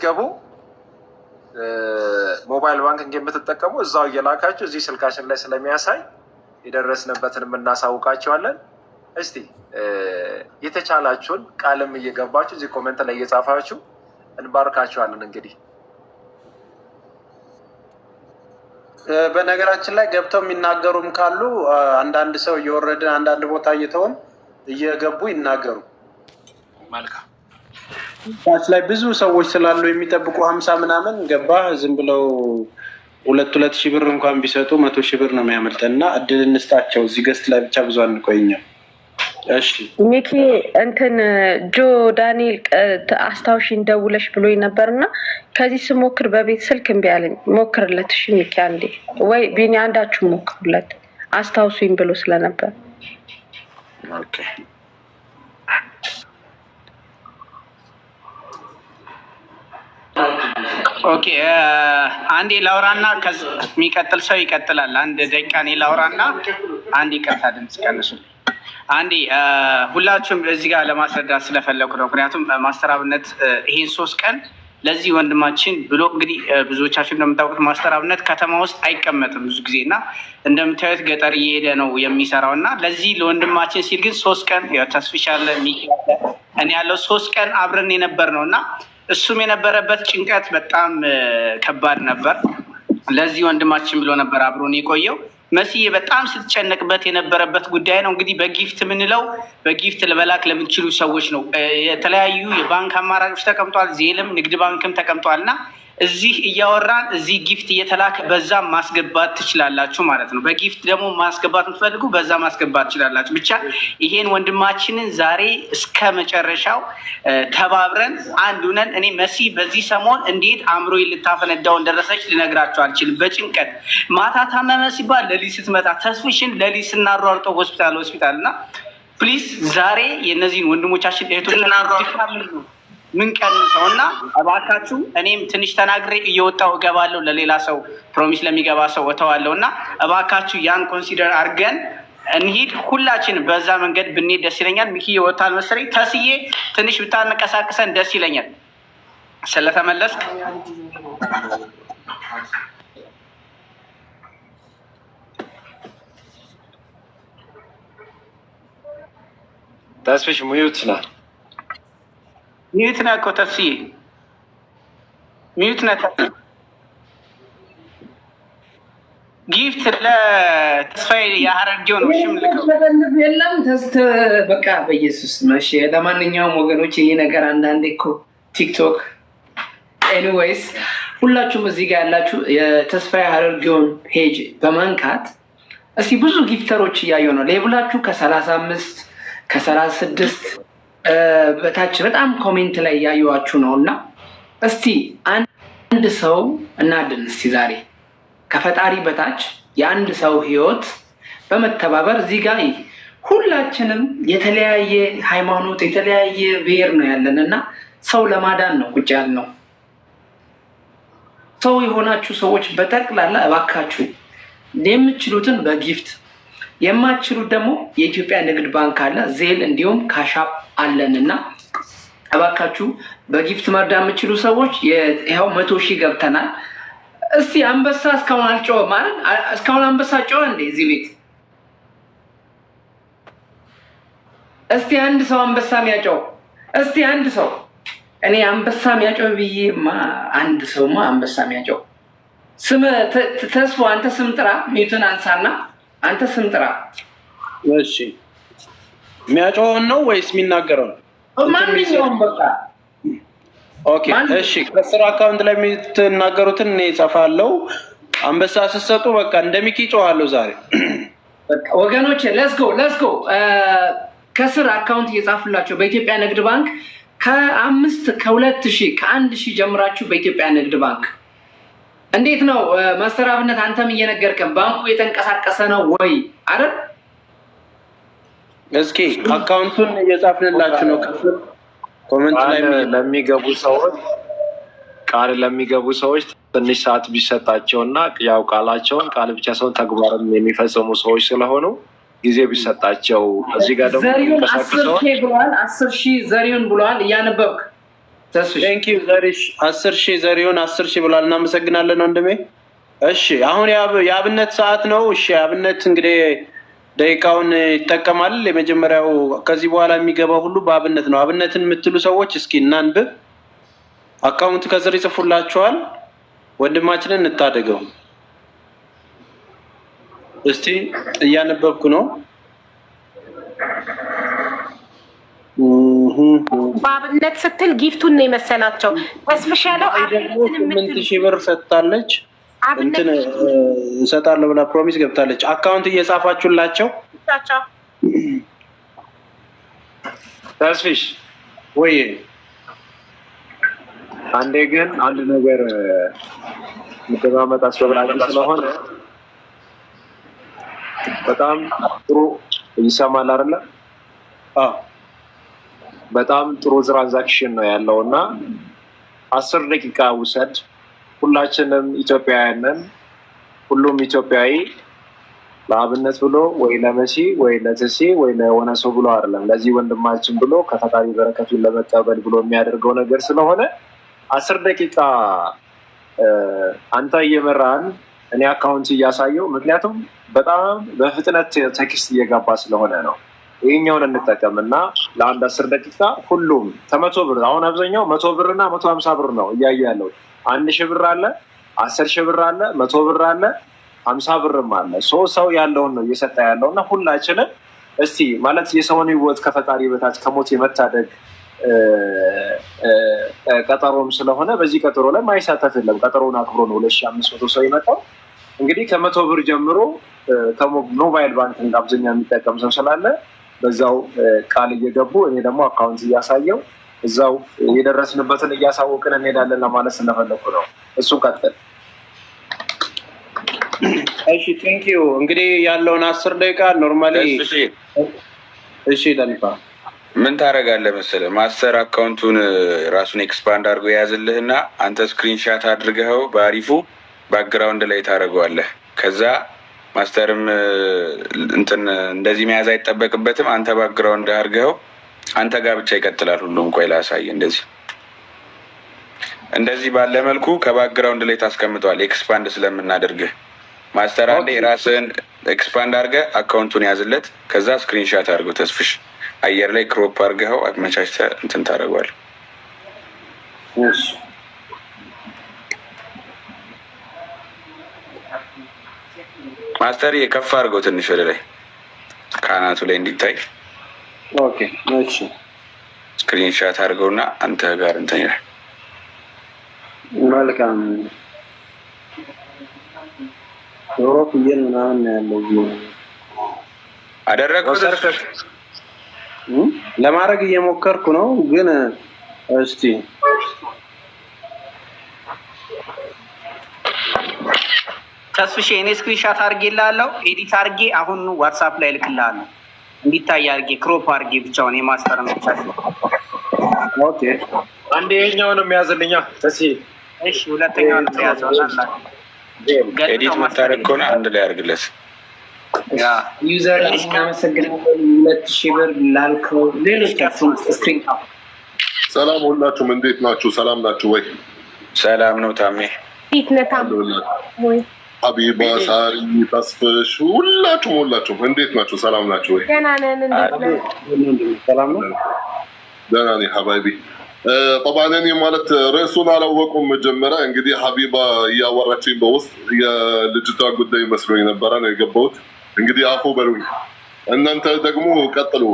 ገቡ ሞባይል ባንኪንግ የምትጠቀሙ እዛው እየላካችሁ እዚህ ስልካችን ላይ ስለሚያሳይ የደረስንበትን እናሳውቃቸዋለን። እስቲ የተቻላችሁን ቃልም እየገባችሁ እዚህ ኮሜንት ላይ እየጻፋችሁ እንባርካችኋለን። እንግዲህ በነገራችን ላይ ገብተው የሚናገሩም ካሉ አንዳንድ ሰው እየወረደ አንዳንድ ቦታ እየተውን እየገቡ ይናገሩ። መልካም ታች ላይ ብዙ ሰዎች ስላሉ የሚጠብቁ 50 ምናምን ገባ ዝም ብለው 2,000 ብር እንኳን ቢሰጡ 100,000 ብር ነው የሚያመልጠን እና እድል እንስጣቸው። እዚህ ገስት ላይ ብቻ ብዙ አንቆይኛል። እሺ ሚኪ እንትን ጆ ዳንኤል አስታውሽኝ ደውለሽ ብሎኝ ነበርና ከዚህ ስሞክር በቤት ስልክ እምቢ አለኝ። ሞክርለት እሺ ሚኪ አንዴ ወይ ቢኒ አንዳችሁ ሞክሩለት አስታውሱኝ ብሎ ስለነበር። ኦኬ ኦኬ አንዴ ላውራና የሚቀጥል ሰው ይቀጥላል። አንድ ደቂቃ እኔ ላውራና አንድ ይቀርታ ድምጽ ቀንሱልኝ። አንዴ ሁላችሁም እዚህ ጋር ለማስረዳት ስለፈለኩ ነው። ምክንያቱም ማስተር አብነት ይሄን 3 ቀን ለዚህ ወንድማችን ብሎ እንግዲህ ብዙዎቻችሁ እንደምታውቁት ማስተር አብነት ከተማ ውስጥ አይቀመጥም ብዙ ጊዜ እና እንደምታዩት ገጠር እየሄደ ነው የሚሰራው እና ለዚህ ለወንድማችን ሲል ግን 3 ቀን ተስፍሻለ እኔ ያለው 3 ቀን አብረን የነበር ነው እና እሱም የነበረበት ጭንቀት በጣም ከባድ ነበር። ለዚህ ወንድማችን ብሎ ነበር አብሮን የቆየው። መስዬ በጣም ስትጨነቅበት የነበረበት ጉዳይ ነው። እንግዲህ በጊፍት የምንለው በጊፍት ለመላክ ለምትችሉ ሰዎች ነው። የተለያዩ የባንክ አማራጮች ተቀምጧል። ዜልም ንግድ ባንክም ተቀምጧል እና እዚህ እያወራን እዚህ ጊፍት እየተላክ በዛ ማስገባት ትችላላችሁ ማለት ነው። በጊፍት ደግሞ ማስገባት የምትፈልጉ በዛ ማስገባት ትችላላችሁ። ብቻ ይሄን ወንድማችንን ዛሬ እስከ መጨረሻው ተባብረን አንድ ሁነን እኔ መሲ በዚህ ሰሞን እንዴት አእምሮ ልታፈነዳው እንደደረሰች ልነግራችሁ አልችልም። በጭንቀት ማታ ታመመ ሲባል ለሊት ስትመጣ ተስፍሽን ለሊት ስናሯርጠው ሆስፒታል እና ፕሊዝ ዛሬ የእነዚህን ወንድሞቻችን እህቶች ምን ቀንሰው እና እባካችሁ እኔም ትንሽ ተናግሬ እየወጣሁ እገባለሁ። ለሌላ ሰው ፕሮሚስ ለሚገባ ሰው እተዋለሁ እና እባካችሁ ያን ኮንሲደር አድርገን እንሂድ። ሁላችን በዛ መንገድ ብንሄድ ደስ ይለኛል። ሚኪ ይወጣል መሰለኝ። ተስዬ ትንሽ ብታንቀሳቅሰን ደስ ይለኛል። ስለተመለስክ ተስፍሽ ሙዩት ነው ሚዩት ነህ እኮ ተስዬ ሚዩት ነህ። ጊፍት ለተስፋዬ የሀረርጌው ነው። ሽም ልከው የለም ተስት በቃ በኢየሱስ መቼ። ለማንኛውም ወገኖች ይሄ ነገር አንዳንዴ እኮ ቲክቶክ ኤኒዌይስ ሁላችሁም እዚህ ጋር ያላችሁ የተስፋዬ ሀረርጌውን ፔጅ በመንካት እስቲ ብዙ ጊፍተሮች እያየሁ ነው። ሌብላችሁ ከ35 ከ36 በታች በጣም ኮሜንት ላይ እያየኋችሁ ነው እና እስቲ አንድ ሰው እናድን እስቲ ዛሬ ከፈጣሪ በታች የአንድ ሰው ህይወት በመተባበር እዚህ ጋር ሁላችንም የተለያየ ሃይማኖት የተለያየ ብሔር ነው ያለን እና ሰው ለማዳን ነው ቁጭ ያልነው። ሰው የሆናችሁ ሰዎች በጠቅላላ እባካችሁ የምትችሉትን በጊፍት የማትችሉት ደግሞ የኢትዮጵያ ንግድ ባንክ አለ፣ ዜል እንዲሁም ካሻፕ አለንና እባካችሁ በጊፍት መርዳ የምትችሉ ሰዎች ይኸው 100,000 ገብተናል። እስቲ አንበሳ እስካሁን አልጮኸ ማለት እስካሁን አንበሳ ጮኸ እንዴ እዚህ ቤት? እስቲ አንድ ሰው አንበሳ የሚያጮህ እስቲ አንድ ሰው እኔ አንበሳ የሚያጮህ ብዬማ አንድ ሰውማ አንበሳ የሚያጮህ ስም ተስፎ አንተ ስም ጥራ። ሚዩትን አንሳና አንተ ስም ጥራ። እሺ የሚያጮኸውን ነው ወይስ የሚናገረው ነው? ማንኛውም በቃ ኦኬ እሺ። ከስራ አካውንት ላይ የምትናገሩትን እኔ እጽፋለሁ። አንበሳ ስትሰጡ በቃ እንደሚኪ ጮሃለሁ ዛሬ። በቃ ወገኖቼ ሌትስ ጎ ከስራ አካውንት እየጻፉላችሁ በኢትዮጵያ ንግድ ባንክ ከ5 ከ2,000 ከ1,000 ጀምራችሁ በኢትዮጵያ ንግድ ባንክ እንዴት ነው ማስተር አብነት አንተም እየነገርከን ባንኩ የተንቀሳቀሰ ነው ወይ አይደል? እስኪ አካውንቱን እየጻፍንላችሁ ነው። ኮሜንት ላይ ለሚገቡ ሰዎች ቃል ለሚገቡ ሰዎች ትንሽ ሰዓት ቢሰጣቸውና ያው ቃላቸውን ቃል ብቻ ሰውን ተግባርን የሚፈጽሙ ሰዎች ስለሆኑ ጊዜ ቢሰጣቸው። እዚህ ጋር ደግሞ ዘሪውን 10,000 ብሏል። 10,000 ዘሪውን ብሏል። እያነበብክ ቴንክ ዩ ዘሪሽ 10,000 ዘሪውን 10,000 ብሏል። እናመሰግናለን ወንድሜ። እሺ አሁን የአብነት ሰዓት ነው። እሺ አብነት እንግዲህ ደቂቃውን ይጠቀማል። የመጀመሪያው ከዚህ በኋላ የሚገባው ሁሉ በአብነት ነው። አብነትን የምትሉ ሰዎች እስኪ እናንብብ። አካውንት ከስር ይጽፉላችኋል። ወንድማችንን እንታደገው። እስቲ እያነበብኩ ነው። በአብነት ስትል ጊፍቱን ነው የመሰላቸው። ተስፍሻለው ደግሞ 8,000 ብር ሰጥታለች። እንትን እሰጣለሁ ብላ ፕሮሚስ ገብታለች። አካውንት እየጻፋችሁላቸው ተስፊሽ ወይ አንዴ ግን አንድ ነገር ምትማመጣ አስበብራችሁ ስለሆነ በጣም ጥሩ ይሰማል አይደለ? አዎ በጣም ጥሩ ትራንዛክሽን ነው ያለውና 10 ደቂቃ ውሰድ። ሁላችንም ኢትዮጵያውያን ነን። ሁሉም ኢትዮጵያዊ ለአብነት ብሎ ወይ ለመሲ ወይ ለተሲ ወይ ለሆነ ሰው ብሎ አይደለም፣ ለዚህ ወንድማችን ብሎ ከፈጣሪ በረከቱን ለመቀበል ብሎ የሚያደርገው ነገር ስለሆነ 10 ደቂቃ አንተ እየመራን እኔ አካውንት እያሳየው፣ ምክንያቱም በጣም በፍጥነት ቴክስት እየገባ ስለሆነ ነው። ይሄኛውን እንጠቀም እና ለአንድ 10 ደቂቃ ሁሉም ከ100 ብር አሁን አብዛኛው 100 ብር እና 150 ብር ነው እያየ ያለው። 1,000 ብር አለ፣ 10,000 ብር አለ፣ 100 ብር አለ፣ 50 ብርም አለ። ሰው ያለውን ነው እየሰጠ ያለው እና ሁላችንም እስቲ ማለት የሰውን ህይወት ከፈጣሪ በታች ከሞት የመታደግ ቀጠሮም ስለሆነ በዚህ ቀጠሮ ላይ ማይሳተፍ የለም። ቀጠሮውን አክብሮ ነው 2,500 ሰው ይመጣው። እንግዲህ ከ100 ብር ጀምሮ ከሞባይል ባንኪንግ አብዛኛው የሚጠቀም ሰው ስላለ በዛው ቃል እየገቡ እኔ ደግሞ አካውንት እያሳየው እዛው የደረስንበትን እያሳወቅን እንሄዳለን ለማለት ስለፈለኩ ነው። እሱን ቀጥል። እሺ ቴንክ ዩ። እንግዲህ ያለውን 10 ደቂቃ ኖርማሊ እሺ ለልባ ምን ታደርጋለህ መሰለህ? ማስተር አካውንቱን ራሱን ኤክስፓንድ አድርጎ የያዝልህና አንተ ስክሪንሻት አድርገኸው በአሪፉ ባክግራውንድ ላይ ታደርገዋለህ። ከዛ ማስተርም እንትን እንደዚህ መያዝ አይጠበቅበትም። አንተ ባክግራውንድ አድርገኸው አንተ ጋር ብቻ ይቀጥላል ሁሉም። ቆይ ላሳይ። እንደዚህ ባለ መልኩ ከባክግራውንድ ላይ ታስቀምጠዋል። ኤክስፓንድ ስለምናደርግህ ማስተር አንዴ ራስህን ኤክስፓንድ አድርገህ አካውንቱን ያዝለት። ከዛ ስክሪንሻት አድርገው ተስፍሽ አየር ላይ ክሮፕ አድርገኸው አመቻችተህ እንትን ታደርገዋለህ። እሺ ማስተር የከፍ አድርገው ትንሽ ወደ ላይ ካናቱ ላይ እንዲታይ። ኦኬ እሺ ስክሪንሻት አድርገውና አንተ ጋር እንትን ይላል። መልካም ዩሮፕ ይየን ምናምን ያለው አደረግኩት። ለማድረግ እየሞከርኩ ነው ግን እስቲ ተስፍሽ እኔ ስክሪንሻት አድርጌልሃለሁ። ኤዲት አድርጌ አሁን ዋትስአፕ ላይ ልክልሃለሁ እንዲታይ አድርጌ ክሮፕ አድርጌ ብቻውን የማስተር መቻል። ኦኬ አንዴ ይሄኛውን የሚያዝልኛ ተሲ። እሺ ሁለተኛውን ያዘው አላ ኤዲት መታረቅ ከሆነ አንድ ላይ አድርግለት። ያ ዩዘር እናመሰግናለን። 2,000 ብር ላልከው ሌሎች ስክሪን ሰላም ሁላችሁም እንዴት ናችሁ? ሰላም ናችሁ ወይ? ሰላም ነው ታሜ። ፊትነታም ወይ ሀቢባ፣ ሳሪ፣ ተስፍሽ ሁላችሁም እንዴት ናችሁ? ሰላም ናችሁ ወይ? ገና ነን። እንዴት ነው? ሰላም ነው። ደህና ነኝ ሀባይቢ። ጠባን እኔ ማለት ርዕሱን አላወቁም። መጀመሪያ እንግዲህ ሀቢባ እያወራችኝ በውስጥ የልጅቷ ጉዳይ መስሎኝ ነበረ ነው የገባሁት። እንግዲህ አፎ በሉኝ። እናንተ ደግሞ ቀጥሉ።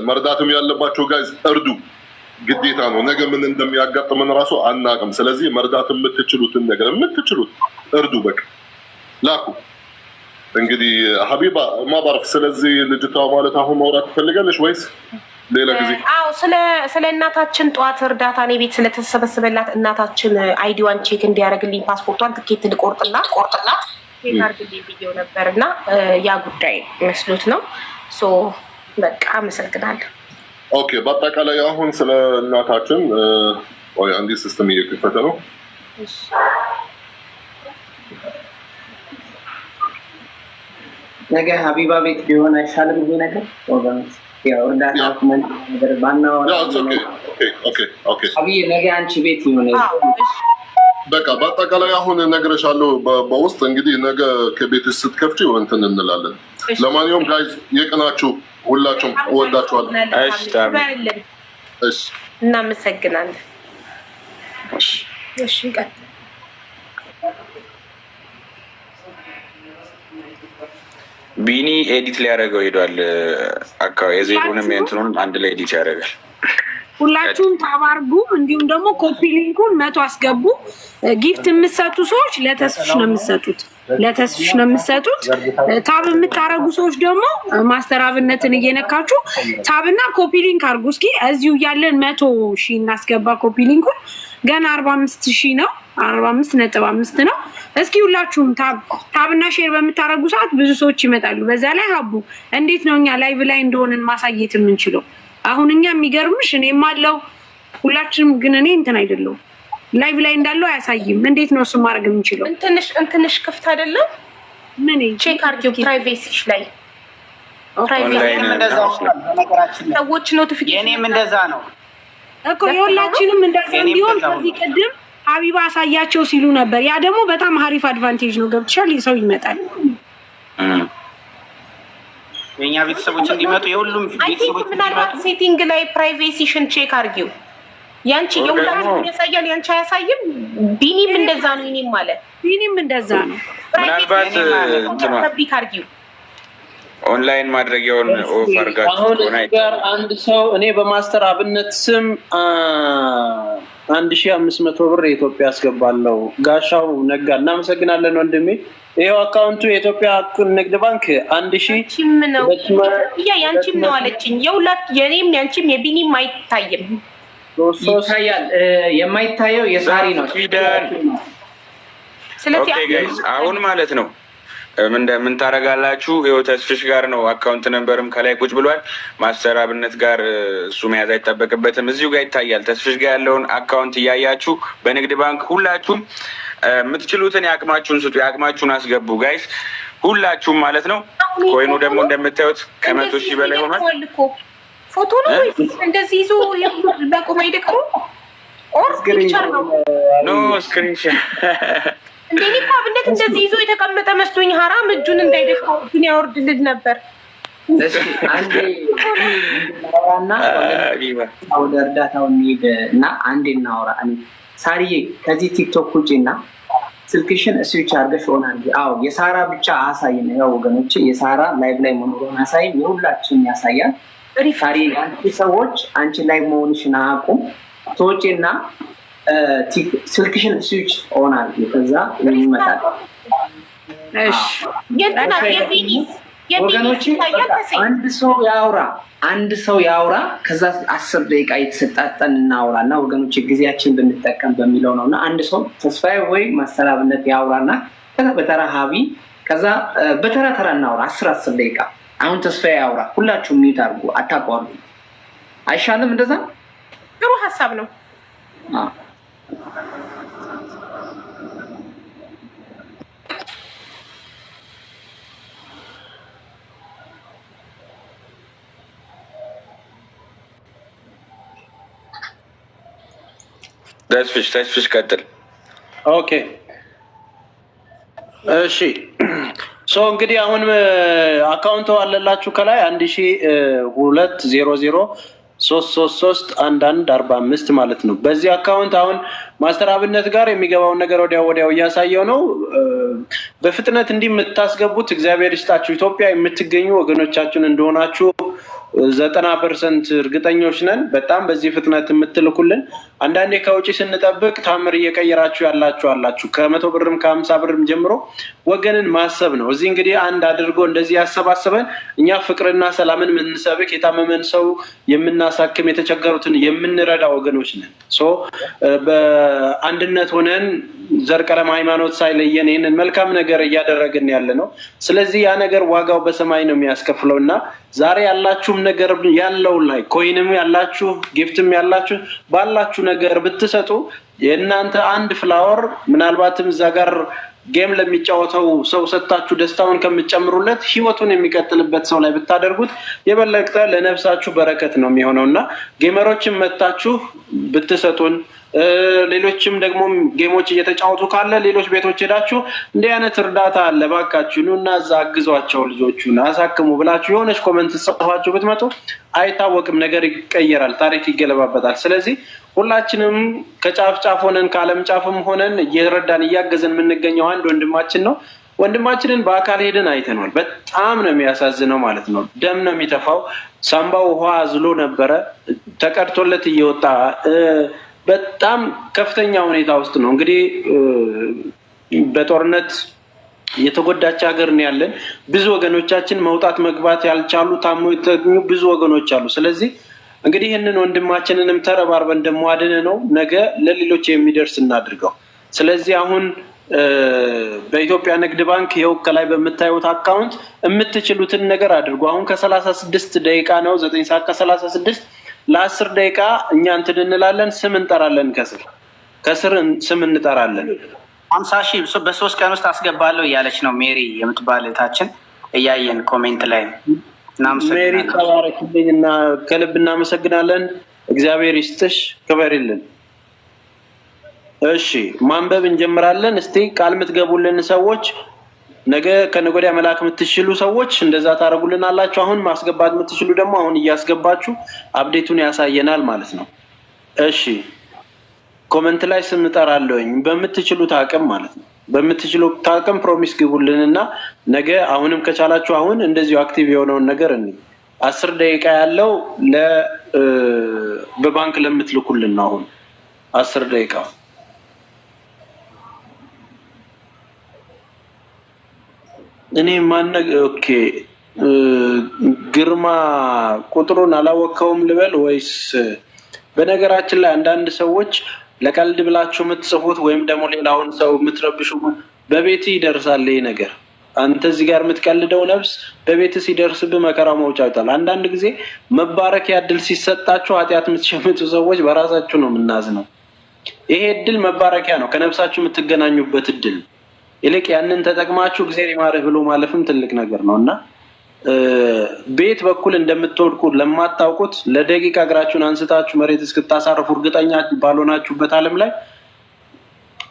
መርዳትም ያለባቸው ጋይዝ እርዱ፣ ግዴታ ነው። ነገ ምን እንደሚያጋጥመን ራሱ አናውቅም። ስለዚህ መርዳት የምትችሉትን ነገር የምትችሉት እርዱ። በቃ ላኩ። እንግዲህ ሀቢባ ማባረፍ። ስለዚህ ልጅቷ ማለት አሁን ማውራት ትፈልጋለች ወይስ ሌላ ጊዜ? አዎ ስለ እናታችን ጠዋት እርዳታ እኔ ቤት ስለተሰበሰበላት እናታችን አይዲዋን ቼክ እንዲያደርግልኝ ፓስፖርቷን ትኬት ልቆርጥላት ቼክ አድርግልኝ ብዬው ነበር እና ያ ጉዳይ መስሎት ነው። በቃ አመሰግናለሁ። ኦኬ በአጠቃላይ አሁን ስለ እናታችን ወይ አንዲ ሲስተም እየከፈተ ነው። ነገ ሀቢባ ቤት ቢሆን አይሻልም? ይሄ ነገር ወገኖች ያው እርዳታ ነገር ባናወራ ኦኬ አብይ ነገ አንቺ ቤት ይሆናል። በቃ በአጠቃላይ አሁን እነግርሻለሁ በውስጥ እንግዲህ ነገ ከቤትሽ ስትከፍቺው እንትን እንላለን። ለማንኛውም ጋይዝ የቅናችሁ ሁላችሁም እወዳችኋለሁ። እሺ እናመሰግናለን። እሺ ቀጥል። ቢኒ ኤዲት ሊያደርገው ሄዷል። አካባቢ የዜሩንም የእንትኑንም አንድ ላይ ኤዲት ያደርጋል። ሁላችሁም ታባርጉ። እንዲሁም ደግሞ ኮፒ ሊንኩን 100 አስገቡ። ጊፍት የምትሰጡ ሰዎች ለተስፍሽ ነው የምትሰጡት፣ ለተስፍሽ ነው የምትሰጡት። ታብ የምታረጉ ሰዎች ደግሞ ማስተር አብነትን እየነካችሁ ታብና ኮፒ ሊንክ አርጉ። እስኪ እዚሁ ያለን 100,000 እናስገባ። ኮፒ ሊንኩን ገና 45,000 ነው፣ 45.5 ነው። እስኪ ሁላችሁም ታብና ሼር በምታረጉ ሰዓት ብዙ ሰዎች ይመጣሉ። በዛ ላይ ሀቡ እንዴት ነው እኛ ላይቭ ላይ እንደሆነን ማሳየት የምንችለው? አሁን እኛ የሚገርምሽ እኔም አለው ሁላችንም፣ ግን እኔ እንትን አይደለም ላይቭ ላይ እንዳለው አያሳይም። እንዴት ነው እሱ ማድረግ የምንችለው? እንትንሽ ክፍት አይደለም። ምን ቼክ አርጊው ፕራይቬሲሽ ላይ ሰዎች ኖቲፊኬሽን የኔም እንደዛ ነው እኮ የሁላችንም እንደዛ እንዲሆን ከዚህ ቀደም ሀቢባ አሳያቸው ሲሉ ነበር። ያ ደግሞ በጣም ሀሪፍ አድቫንቴጅ ነው። ገብቶሻል? ሰው ይመጣል። የኛ ቤተሰቦች እንዲመጡ የሁሉም ቤተሰቦች ምናልባት ሴቲንግ ላይ ፕራይቬሲሽን ቼክ አርጊው። ያንቺ የሁላችሁም ያሳያል፣ ያንቺ አያሳይም። ቢኒም እንደዛ ነው፣ እኔም ማለት ቢኒም እንደዛ ነው። ምናልባት ፐብሊክ አርጊው ኦንላይን ማድረጊያውን ኦፍ አድርጋችሁ አሁን ጋር አንድ ሰው እኔ በማስተር አብነት ስም 1500 ብር የኢትዮጵያ አስገባለሁ። ጋሻው ነጋ እናመሰግናለን ወንድሜ። ይሄው አካውንቱ የኢትዮጵያ ንግድ ባንክ 1000 ነው። ያንቺም ነው አለችኝ። የኔም ያንቺም የቢኒም አይታይም። ይታያል። የማይታየው የሳሪ ነው። ስለዚህ አሁን ማለት ነው ምን ታደርጋላችሁ? ይኸው ተስፍሽ ጋር ነው አካውንት ነምበርም ከላይ ቁጭ ብሏል። ማስተር አብነት ጋር እሱ መያዝ አይጠበቅበትም። እዚሁ ጋር ይታያል። ተስፍሽ ጋር ያለውን አካውንት እያያችሁ በንግድ ባንክ ሁላችሁም የምትችሉትን የአቅማችሁን ስጡ፣ የአቅማችሁን አስገቡ ጋይስ፣ ሁላችሁም ማለት ነው። ኮይኑ ደግሞ እንደምታዩት ከ100,000 በላይ ሆኗል። ፎቶ ነው እንደዚህ ይዞ በቁም አይደቅሩ ኦር ፒክቸር ነው ኖ ስክሪንሾት እንደኔ አብነት እንደዚህ ይዞ የተቀመጠ መስሎኝ ሀራም እጁን እንዳይደፋው ግን ያወርድልኝ ነበር። እሺ አንዴ እናወራና ወደ እርዳታው እንሂድ እና አንዴ እናወራ። ሳሪዬ ከዚህ ቲክቶክ ውጪና ስልክሽን ስዊች አድርገሽ ሆናል። አዎ የሳራ ብቻ አሳይን። ያው ወገኖቼ የሳራ ላይቭ ላይ መኖሩን አሳይን፣ የሁላችንም ያሳያል። ሳሪ አንቺ ሰዎች አንቺ ላይ መሆንሽን አቁም። ተወጪና ስልክሽን ስዊች ኦን አድርጊ። ከዛ ይመጣል። እሺ ወገኖቼ አንድ ሰው ያውራ ከዛ 10 ደቂቃ የተሰጣጠን እናውራና ወገኖቼ ጊዜያችን ብንጠቀም በሚለው ነውና አንድ ሰው ተስፋዬ ወይ ማስተር አብነት ያውራና ከዛ በተራ ሀቢ ከዛ በተራ ተራ እናውራ 10 ደቂቃ። አሁን ተስፋዬ ያውራ፣ ሁላችሁም ሚዩት አድርጉ፣ አታቋርጡ። አይሻልም? እንደዛ ጥሩ ሀሳብ ነው። ተስፍሽ ቀጥል። ኦኬ እሺ እንግዲህ አሁን አካውንቱ አለላችሁ ከላይ 1200333145 ማለት ነው። በዚህ አካውንት አሁን ማስተር አብነት ጋር የሚገባውን ነገር ወዲያው እያሳየው ነው። በፍጥነት እንዲህ የምታስገቡት እግዚአብሔር ይስጣችሁ። ኢትዮጵያ የምትገኙ ወገኖቻችን እንደሆናችሁ 90% እርግጠኞች ነን። በጣም በዚህ ፍጥነት የምትልኩልን። አንዳንዴ ከውጪ ስንጠብቅ ታምር እየቀየራችሁ አላችሁ። ከ100 ብርም ከ50 ብርም ጀምሮ ወገንን ማሰብ ነው። እዚህ እንግዲህ አንድ አድርጎ እንደዚህ ያሰባሰበን እኛ ፍቅርና ሰላምን የምንሰብክ የታመመን ሰው የምናሳክም የተቸገሩትን የምንረዳ ወገኖች ነን። በአንድነት ሆነን ዘር፣ ቀለም፣ ሃይማኖት ሳይለየን ይህንን መልካም ነገር እያደረግን ያለ ነው። ስለዚህ ያ ነገር ዋጋው በሰማይ ነው የሚያስከፍለው እና ዛሬ ያላችሁም ነገር ያለው ላይ ኮይንም ያላችሁ ጊፍትም ያላችሁ ባላችሁ ነገር ብትሰጡ የእናንተ አንድ ፍላወር ምናልባትም እዛ ጋር ጌም ለሚጫወተው ሰው ሰጣችሁ ደስታውን ከምትጨምሩለት ህይወቱን የሚቀጥልበት ሰው ላይ ብታደርጉት የበለጠ ለነፍሳችሁ በረከት ነው የሚሆነው እና ጌመሮችን መታችሁ ብትሰጡን ሌሎችም ደግሞ ጌሞች እየተጫወቱ ካለ ሌሎች ቤቶች ሄዳችሁ እንዲህ አይነት እርዳታ አለ ባካችሁ ኑና እዛ አግዟቸው ልጆቹን አሳክሙ ብላችሁ የሆነች ኮሜንት ጽፋችሁ ብትመጡ አይታወቅም፣ ነገር ይቀየራል፣ ታሪክ ይገለባበጣል። ስለዚህ ሁላችንም ከጫፍ ጫፍ ሆነን ከዓለም ጫፍም ሆነን እየረዳን እያገዘን የምንገኘው አንድ ወንድማችን ነው። ወንድማችንን በአካል ሄደን አይተነዋል። በጣም ነው የሚያሳዝነው ማለት ነው። ደም ነው የሚተፋው። ሳምባው ውሃ አዝሎ ነበረ ተቀድቶለት እየወጣ በጣም ከፍተኛ ሁኔታ ውስጥ ነው። እንግዲህ በጦርነት የተጎዳች ሀገር ነው ያለን። ብዙ ወገኖቻችን መውጣት መግባት ያልቻሉ ታሞ የተገኙ ብዙ ወገኖች አሉ። ስለዚህ እንግዲህ ይህንን ወንድማችንንም ተረባርበን ደግሞ አድነ ነው ነገ ለሌሎች የሚደርስ እናድርገው። ስለዚህ አሁን በኢትዮጵያ ንግድ ባንክ ይኸው ከላይ በምታዩት አካውንት የምትችሉትን ነገር አድርጉ። አሁን ከ36 ደቂቃ ነው 9 ሰዓት ከ36 ለ10 ደቂቃ እኛ እንትን እንላለን፣ ስም እንጠራለን፣ ከስር ስም እንጠራለን። 50 ሺህ በ3 ቀን ውስጥ አስገባለሁ እያለች ነው ሜሪ የምትባል እህታችን፣ እያየን ኮሜንት ላይ ሜሪ ተባረክልኝ እና ከልብ እናመሰግናለን። እግዚአብሔር ይስጥሽ፣ ክበሪልን። እሺ ማንበብ እንጀምራለን። እስቲ ቃል የምትገቡልን ሰዎች ነገ ከነገ ወዲያ መላክ የምትችሉ ሰዎች እንደዛ ታደርጉልን አላችሁ። አሁን ማስገባት የምትችሉ ደግሞ አሁን እያስገባችሁ አፕዴቱን ያሳየናል ማለት ነው። እሺ ኮሜንት ላይ ስም እጠራለሁኝ በምትችሉት አቅም ማለት ነው። በምትችሉት አቅም ፕሮሚስ ግቡልን እና ነገ አሁንም ከቻላችሁ አሁን እንደዚሁ አክቲቭ የሆነውን ነገር 10 ደቂቃ ያለው በባንክ ለምትልኩልን ነው። አሁን 10 ደቂቃ እኔ ኦኬ ግርማ ቁጥሩን አላወቀውም ልበል ወይስ? በነገራችን ላይ አንዳንድ ሰዎች ለቀልድ ብላችሁ የምትጽፉት ወይም ደግሞ ሌላውን ሰው የምትረብሹ በቤት ይደርሳል ይሄ ነገር። አንተ እዚህ ጋር የምትቀልደው ነፍስ በቤት ሲደርስብህ መከራ መውጫ ይወጣል። አንዳንድ ጊዜ መባረኪያ እድል ሲሰጣችሁ ኃጢአት የምትሸምቱ ሰዎች በራሳችሁ ነው የምናዝነው። ይሄ እድል መባረኪያ ነው፣ ከነፍሳችሁ የምትገናኙበት እድል። ይልቅ ያንን ተጠቅማችሁ እግዚአብሔር ይማርህ ብሎ ማለፍም ትልቅ ነገር ነው እና ቤት በኩል እንደምትወድቁ ለማታውቁት ለደቂቃ እግራችሁን አንስታችሁ መሬት እስክታሳርፉ እርግጠኛ ባልሆናችሁበት ዓለም ላይ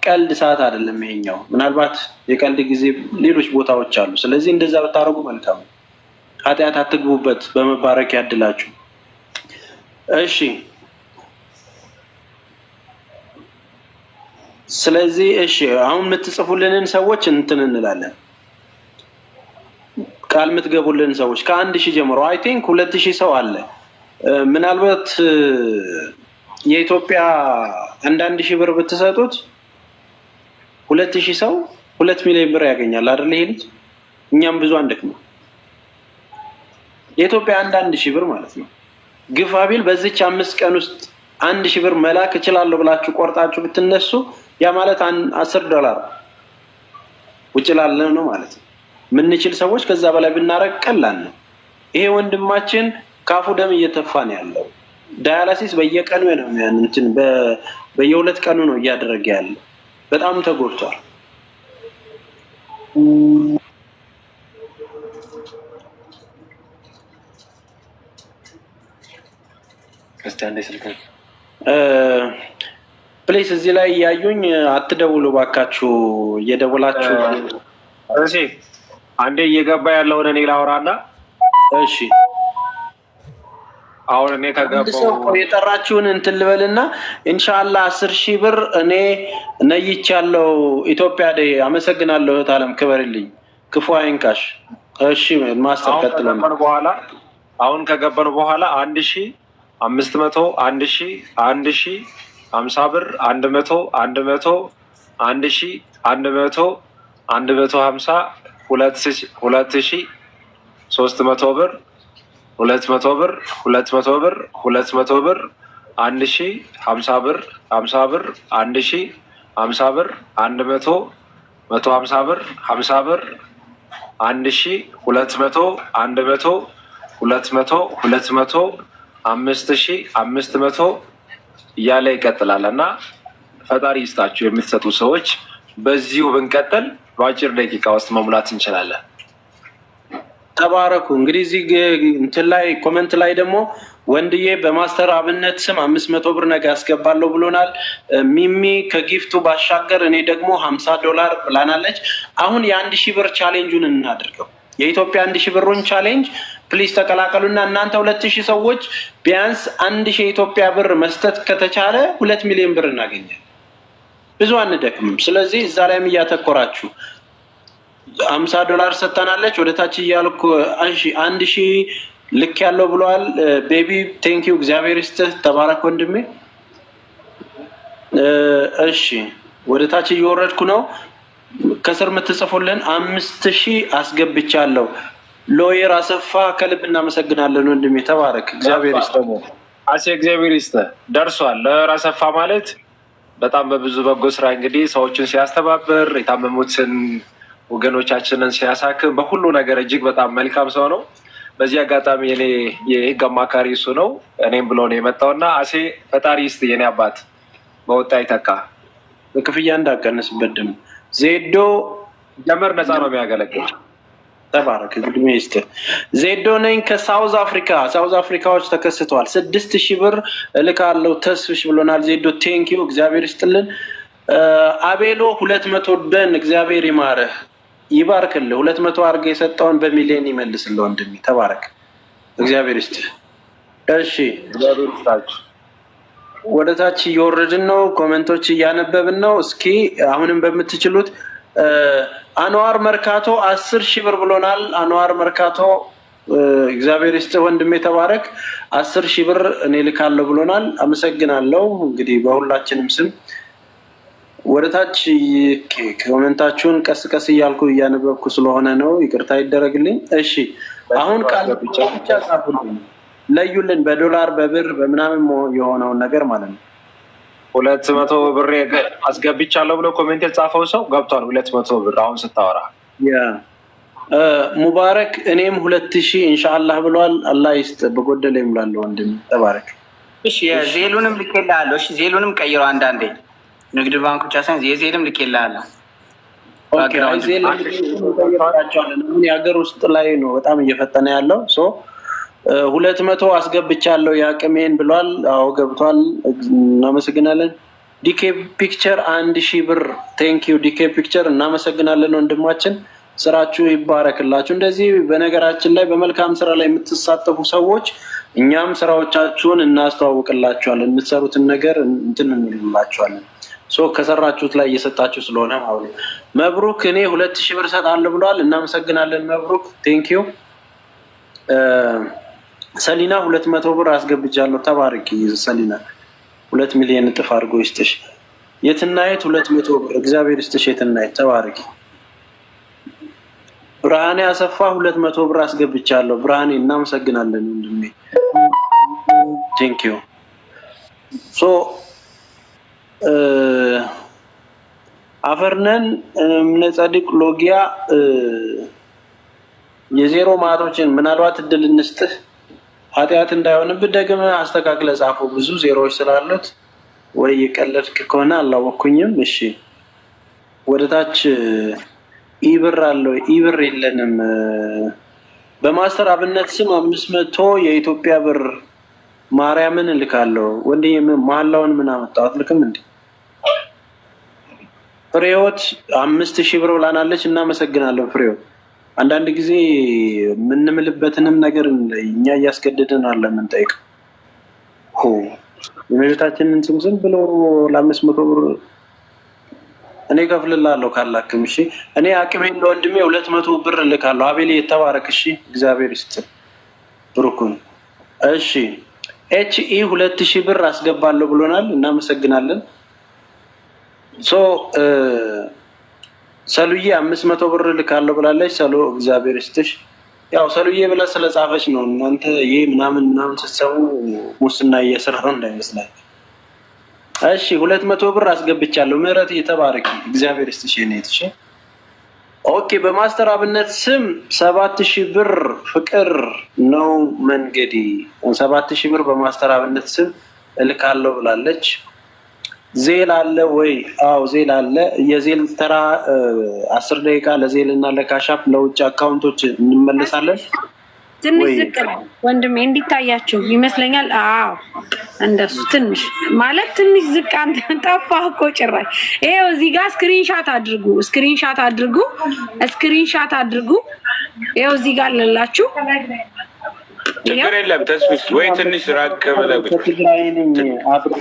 ቀልድ ሰዓት አይደለም ይሄኛው። ምናልባት የቀልድ ጊዜ ሌሎች ቦታዎች አሉ። ስለዚህ እንደዛ ብታረጉ መልካም ነው። ኃጢአት አትግቡበት በመባረክ ያድላችሁ። እሺ ስለዚህ እሺ አሁን የምትጽፉልንን ሰዎች እንትን እንላለን። ቃል የምትገቡልን ሰዎች ከ1000 ጀምሮ አይ ቲንክ 2000 ሰው አለ። ምናልባት የኢትዮጵያ 1000 ብር ብትሰጡት 2000 ሰው 2 ሚሊዮን ብር ያገኛል አይደል? ይሄ ልጅ እኛም ብዙ አንደክም። የኢትዮጵያ 1000 ብር ማለት ነው። ግፋ ቢል በዚች 5 ቀን ውስጥ 1000 ብር መላክ እችላለሁ ብላችሁ ቆርጣችሁ ብትነሱ ያ ማለት $10 ውጭ ላለ ነው ማለት ነው። ምንችል ሰዎች ከዛ በላይ ብናረግ ቀላል ነው። ይሄ ወንድማችን ካፉ ደም እየተፋ ነው ያለው። ዳያላሲስ በየቀኑ ነው እንትን በየ2 ቀኑ ነው እያደረገ ያለው። በጣም ተጎድቷል። ክርስቲያን ስልክ ፕሌስ እዚህ ላይ እያዩኝ አትደውሉ ባካችሁ። እየደወላችሁ እሺ አንዴ እየገባ ያለውን እኔ ላውራና እሺ አሁን እኔ ከገባው የጠራችሁን እንትን ልበልና ኢንሻአላህ 10,000 ብር እኔ ነይቻለሁ። ኢትዮጵያ ደ አመሰግናለሁ። ታለም ክበርልኝ፣ ክፉ አይንካሽ። እሺ ማስተር ቀጥለን በኋላ አሁን ከገባን በኋላ 1500 1000 1000 50 ብር 100 100 1000 100 150 2000 300 ብር 200 ብር 200 ብር 200 ብር 1000 50 ብር 50 ብር 1000 50 ብር 100 150 ብር 50 ብር 1000 200 100 200 200 5000 500 እያለ ይቀጥላል እና ፈጣሪ ይስጣችሁ የምትሰጡ ሰዎች በዚሁ ብንቀጥል በአጭር ደቂቃ ውስጥ መሙላት እንችላለን። ተባረኩ። እንግዲህ እዚህ እንትን ላይ ኮመንት ላይ ደግሞ ወንድዬ በማስተር አብነት ስም 500 ብር ነገ ያስገባለሁ ብሎናል። ሚሚ ከጊፍቱ ባሻገር እኔ ደግሞ $50 ብላናለች። አሁን የ1000 ብር ቻሌንጁን እናድርገው። የኢትዮጵያ 1000 ብሩን ቻሌንጅ ፕሊዝ ተቀላቀሉና እናንተ 2000 ሰዎች ቢያንስ 1000 የኢትዮጵያ ብር መስጠት ከተቻለ 2 ሚሊዮን ብር እናገኛለን። ብዙ አንደክምም። ስለዚህ እዛ ላይም እያተኮራችሁ $50 ሰጥተናለች። ወደ ታች እያልኩ 1000 ልክ ያለው ብለዋል። ቤቢ ቴንኪዩ እግዚአብሔር ይስጥህ። ተባረክ ወንድሜ። እሺ ወደ ታች እየወረድኩ ነው። ከስር የምትጽፉልን 5000 አስገብቻለሁ። ሎየር አሰፋ ከልብ እናመሰግናለን ወንድሜ። ተባረክ እግዚአብሔር ይስጥህ። አሴ እግዚአብሔር ይስጥህ። ደርሷል። ሎየር አሰፋ ማለት በጣም በብዙ በጎ ስራ እንግዲህ ሰዎችን ሲያስተባብር የታመሙትን ወገኖቻችንን ሲያሳክም በሁሉ ነገር እጅግ በጣም መልካም ሰው ነው። በዚህ አጋጣሚ እኔ የህግ አማካሪ እሱ ነው። እኔም ብሎ ነው የመጣውና አሴ ፈጣሪ ይስጥ የኔ አባት በወጣ ይተካ። በክፍያ እንዳቀንስበት ደግሞ ዜዶ ጀመር ነፃ ነው የሚያገለግል። ተባረክ ግድሜ ይስጥ። ዜዶ ነኝ ከሳውዝ አፍሪካ። ሳውዝ አፍሪካዎች ተከስተዋል። 6000 ብር እልካለሁ ተስፍሽ ብሎናል ዜዶ። ቴንኪዩ እግዚአብሔር ይስጥልን። አቤሎ 200 ደን እግዚአብሔር ይማረህ ይባርክልህ። 200 አድርገህ የሰጠውን በሚሊዮን ይመልስልህ ወንድሜ። ተባረክ እግዚአብሔር ይስጥህ። እሺ ወደ ታች እየወረድን ነው። ኮሜንቶች እያነበብን ነው። እስኪ አሁንም በምትችሉት አንዋር መርካቶ 10000 ብር ብሎናል። አንዋር መርካቶ እግዚአብሔር ይስጥህ ወንድሜ። ተባረክ 10000 ብር እኔ ልካለሁ ብሎናል። አመሰግናለሁ። እንግዲህ በሁላችንም ስም ወደ ታች ኮሜንታችሁን ቀስ ቀስ እያልኩ እያነበብኩ ስለሆነ ነው፣ ይቅርታ ይደረግልኝ። እሺ አሁን ቃል ብቻ ጻፉልኝ፣ ለዩልን በዶላር በብር በምናምን የሆነውን ነገር ማለት ነው። 200 ብር አስገብቻለሁ ብሎ ኮሜንት የጻፈው ሰው ገብቷል። 200 ብር አሁን ስታወራ ሙባረክ እኔም 2000 ኢንሻአላህ ብሏል። አላህ ይስጥ በጎደለ ይምላል ወንድም። ተባረክ። እሺ ዜሉንም ልኬልሃለሁ። እሺ ዜሉንም ቀይሮ አንዳንዴ ንግድ ባንክ ብቻ ሳይሆን የዜልም ልኬልሃለሁ። የሀገር ውስጥ ላይ ነው በጣም እየፈጠነ ያለው። 200 አስገብቻለሁ የአቅሜን ብሏል። አዎ ገብቷል። እናመሰግናለን። ዲኬ ፒክቸር 1000 ብር ቴንኪዩ ዲኬ ፒክቸር እናመሰግናለን ወንድማችን። ስራችሁ ይባረክላችሁ። እንደዚህ በነገራችን ላይ በመልካም ስራ ላይ የምትሳተፉ ሰዎች እኛም ስራዎቻችሁን እናስተዋውቅላችኋለን። የምትሰሩትን ነገር እንትን እንላችኋለን። ከሰራችሁት ላይ እየሰጣችሁ ስለሆነ ማለት ነው። መብሩክ እኔ 2000 ብር እሰጣለሁ ብሏል። እናመሰግናለን መብሩክ ቴንኪዩ። ሰሊና 200 ብር አስገብቻለሁ። ተባረኪ ሰሊና 2 ሚሊዮን እጥፍ አድርጎ ይስጥሽ። የትናየት 200 ብር እግዚአብሔር ይስጥሽ። የትናየት ተባረኪ። ብርሃኔ አሰፋ 200 ብር አስገብቻለሁ። ብርሃኔ እናመሰግናለን ወንድሜ ቴንኪዩ። አፈርነን እምነጸድቅ ሎጊያ የዜሮ ማቶችን ምናልባት እድል እንስጥህ ኃጢአት እንዳይሆንብህ ደግመህ አስተካክለ ጻፉ። ብዙ ዜሮዎች ስላሉት ወይ የቀለድክ ከሆነ አላወኩኝም። እሺ ወደ ታች ኢብር አለው። ኢብር የለንም። በማስተር አብነት ስም 500 የኢትዮጵያ ብር ማርያምን እልካለሁ። ወንድዬ መሀላውን ምን አመጣው? አትልክም እንዴ? ፍሬዎት 5000 ብር ብላናለች። እናመሰግናለን ፍሬዎት። አንዳንድ ጊዜ የምንምልበትንም ነገር እኛ እያስገደድን አለ የምንጠይቀው። የመቤታችንን ስም ዝም ብሎ ለ500 ብር እኔ ከፍልላለሁ ካላክም። እሺ እኔ አቅሜን ለወንድሜ 200 ብር እልካለሁ። አቤል የተባረክ። እሺ እግዚአብሔር ይስጥ ብሩኩን። እሺ ኤችኢ 2000 ብር አስገባለሁ ብሎናል። እናመሰግናለን። ሰሉዬ 500 ብር ልካለሁ ብላለች። ሰሉ እግዚአብሔር ይስጥሽ። ያው ሰሉዬ ብላ ስለጻፈች ነው። እናንተ ይሄ ምናምን ስትሰሙ ሙስና እየሰራው እንዳይመስላል። እሺ 200 ብር አስገብቻለሁ። ምህረት የተባረክ እግዚአብሔር ይስጥሽ። የኔት እሺ ኦኬ። በማስተር አብነት ስም 7000 ብር ፍቅር ነው መንገዴ 7000 ብር በማስተር አብነት ስም እልካለሁ ብላለች። ዜል አለ ወይ? አዎ ዜል አለ። የዜል ተራ 10 ደቂቃ ለዜል እና ለካሻፕ ለውጭ አካውንቶች እንመለሳለን። ትንሽ ዝቅ ወንድሜ እንዲታያቸው ይመስለኛል። አዎ እንደሱ ትንሽ ማለት ትንሽ ዝቅ። አንተ ጠፋህ እኮ ጭራሽ። ይሄው እዚህ ጋር ስክሪንሻት አድርጉ፣ ስክሪንሻት አድርጉ፣ ስክሪንሻት አድርጉ። ይሄው እዚህ ጋር አለላችሁ። ችግር የለም ተስፍሽ ወይ ትንሽ ራቅ ብለህ ከትግራይ ነኝ አብሮ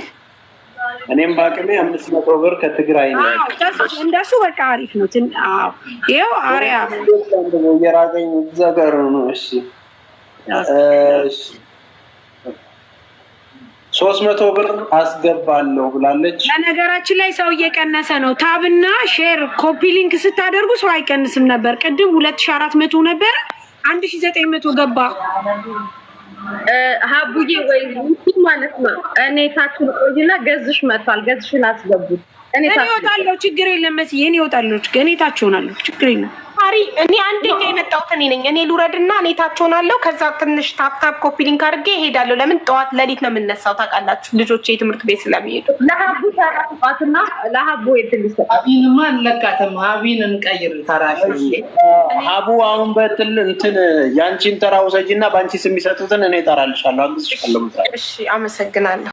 እኔም ባቅሜ 500 ብር ከትግራይ ነኝ። አዎ ተስፍሽ እንደሱ በቃ አሪፍ ነው። አዎ ይሄው አሪያ የራቀኝ ዘገር ነው። እሺ 300 ብር አስገባለሁ ብላለች። በነገራችን ላይ ሰው እየቀነሰ ነው። ታብና ሼር ኮፒ ሊንክ ስታደርጉ ሰው አይቀንስም ነበር። ቅድም 2400 ነበር 1900 ገባ። ሀቡዬ ወይ ማለት ነው። እኔ ታችን ቆይና ገዝሽ መጥቷል። ገዝሽን አስገቡት። እኔ እወጣለሁ፣ ችግር የለም መስዬ እኔ እወጣለሁ። እኔ ታች ሆናለሁ፣ ችግር የለም። አሪ እኔ አንደኛ የመጣሁት እኔ ነኝ። እኔ ልውረድና እኔ ታች ሆናለሁ። ከዛ ትንሽ ታፕታፕ ኮፒ ሊንክ አድርጌ እሄዳለሁ። ለምን ጠዋት ለሊት ነው የምነሳው ታውቃላችሁ፣ ልጆቼ የትምህርት ቤት ስለሚሄዱ። ለሀቡ ተራጥፋትና ለሀቡ የትልሰ አቢንማ እንለቃተም አቢን እንቀይር ተራሽ ሀቡ አሁን በትል እንትን ያንቺን ተራ ውሰጂና ባንቺ ስም የሚሰጡትን እኔ እጠራልሻለሁ፣ አግዝሻለሁ። እሺ አመሰግናለሁ።